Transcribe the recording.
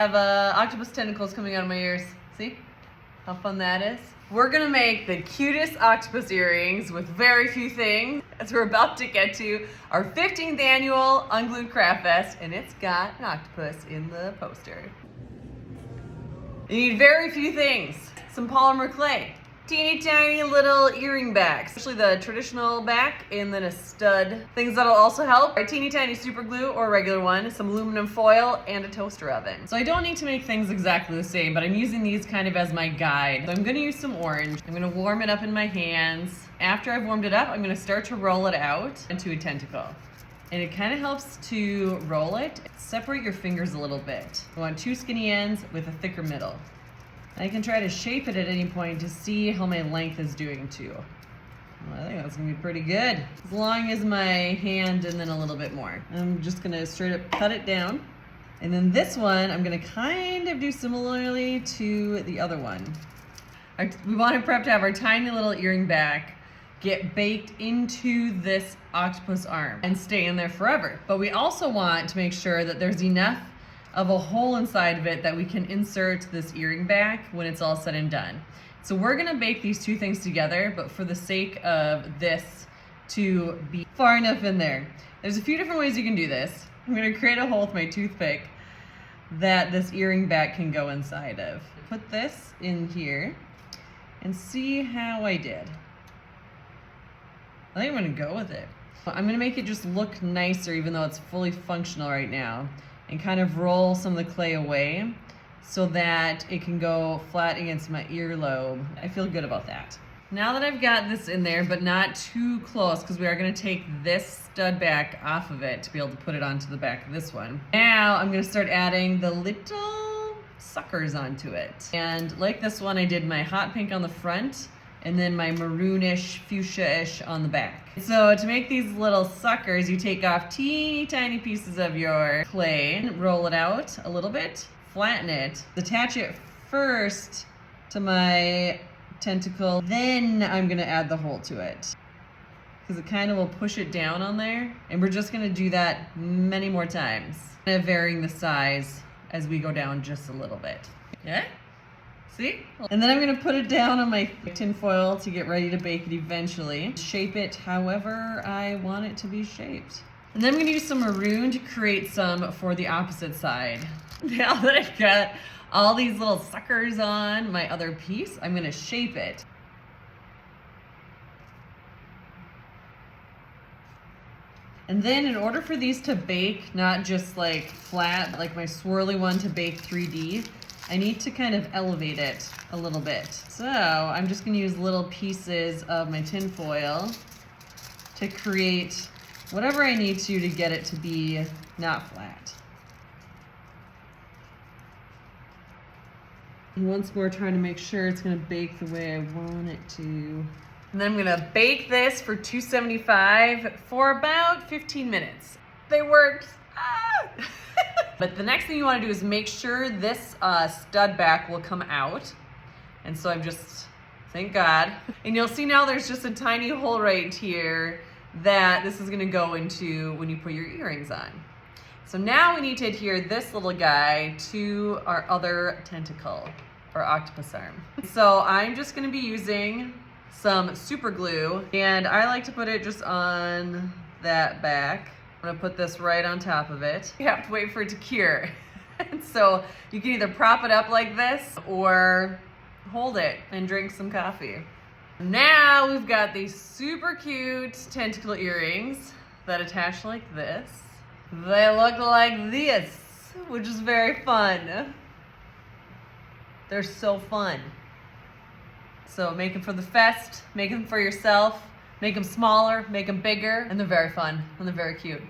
I have octopus tentacles coming out of my ears. See how fun that is? We're gonna make the cutest octopus earrings with very few things, as we're about to get to our 15th annual Unglued Craft Fest, and it's got an octopus in the poster. You need very few things. Some polymer clay, teeny tiny little earring backs, especially the traditional back, and then a stud. Things that'll also help are teeny tiny super glue or regular one, some aluminum foil, and a toaster oven. So I don't need to make things exactly the same, but I'm using these kind of as my guide. So I'm gonna use some orange. I'm gonna warm it up in my hands. After I've warmed it up, I'm gonna start to roll it out into a tentacle. And it kind of helps to roll it. Separate your fingers a little bit. You want two skinny ends with a thicker middle. I can try to shape it at any point to see how my length is doing too. Well, I think that's gonna be pretty good. As long as my hand and then a little bit more. I'm just gonna straight up cut it down. And then this one, I'm gonna kind of do similarly to the other one. We want to prep to have our tiny little earring back get baked into this octopus arm and stay in there forever. But we also want to make sure that there's enough of a hole inside of it that we can insert this earring back when it's all said and done. So we're gonna bake these two things together, but for the sake of this to be far enough in there, there's a few different ways you can do this. I'm gonna create a hole with my toothpick that this earring back can go inside of. Put this in here and see how I did. I think I'm gonna go with it. I'm gonna make it just look nicer even though it's fully functional right now, and kind of roll some of the clay away so that it can go flat against my earlobe. I feel good about that. Now that I've got this in there, but not too close, because we are gonna take this stud back off of it to be able to put it onto the back of this one. Now I'm gonna start adding the little suckers onto it. And like this one, I did my hot pink on the front, and then my maroonish, fuchsia-ish on the back. So to make these little suckers, you take off teeny tiny pieces of your clay, roll it out a little bit, flatten it, attach it first to my tentacle, then I'm gonna add the hole to it. Because it kind of will push it down on there, and we're just gonna do that many more times, kind of varying the size as we go down just a little bit. Yeah? See? And then I'm gonna put it down on my tin foil to get ready to bake it eventually. Shape it however I want it to be shaped. And then I'm gonna use some maroon to create some for the opposite side. Now that I've got all these little suckers on my other piece, I'm gonna shape it. And then in order for these to bake, not just like flat, like my swirly one to bake 3D, I need to kind of elevate it a little bit. So I'm just gonna use little pieces of my tin foil to create whatever I need to get it to be not flat. And once more, trying to make sure it's gonna bake the way I want it to. And then I'm gonna bake this for 275 for about 15 minutes. They worked. But the next thing you want to do is make sure this stud back will come out. And so I'm just, thank God. And you'll see now there's just a tiny hole right here that this is going to go into when you put your earrings on. So now we need to adhere this little guy to our other tentacle, or octopus arm. So I'm just going to be using some super glue, and I like to put it just on that back. I'm gonna put this right on top of it. You have to wait for it to cure. And so you can either prop it up like this or hold it and drink some coffee. Now we've got these super cute tentacle earrings that attach like this. They look like this, which is very fun. They're so fun. So make them for the fest, make them for yourself, make them smaller, make them bigger, and they're very fun, and they're very cute.